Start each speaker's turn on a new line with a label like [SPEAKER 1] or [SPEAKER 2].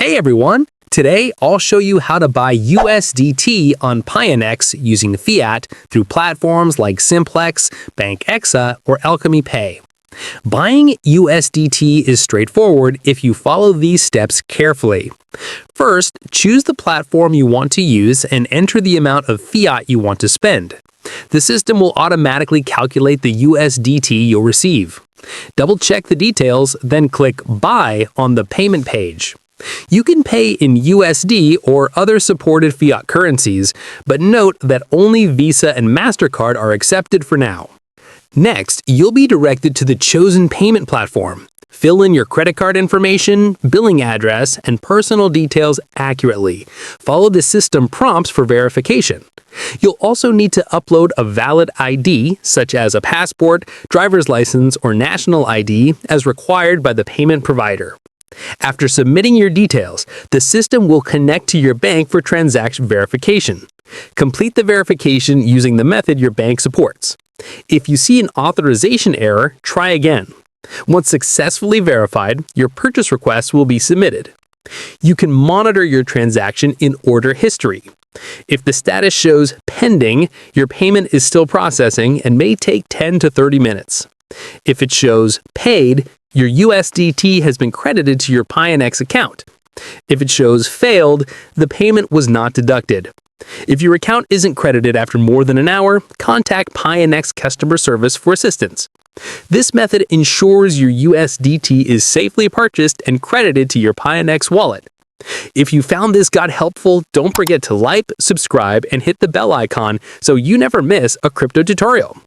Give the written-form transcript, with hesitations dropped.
[SPEAKER 1] Hey everyone! Today I'll show you how to buy USDT on Pionex using fiat through platforms like Simplex, BankExa, or Alchemy Pay. Buying USDT is straightforward if you follow these steps carefully. First, choose the platform you want to use and enter the amount of fiat you want to spend. The system will automatically calculate the USDT you'll receive. Double-check the details, then click Buy on the payment page. You can pay in USD or other supported fiat currencies, but note that only Visa and MasterCard are accepted for now. Next, you'll be directed to the chosen payment platform. Fill in your credit card information, billing address, and personal details accurately. Follow the system prompts for verification. You'll also need to upload a valid ID, such as a passport, driver's license, or national ID, as required by the payment provider. After submitting your details, the system will connect to your bank for transaction verification. Complete the verification using the method your bank supports. If you see an authorization error, try again. Once successfully verified, your purchase request will be submitted. You can monitor your transaction in order history. If the status shows pending, your payment is still processing and may take 10 to 30 minutes. If it shows paid, your USDT has been credited to your Pionex account. If it shows failed, the payment was not deducted. If your account isn't credited after more than an hour, contact Pionex customer service for assistance. This method ensures your USDT is safely purchased and credited to your Pionex wallet. If you found this guide helpful, don't forget to like, subscribe, and hit the bell icon so you never miss a crypto tutorial.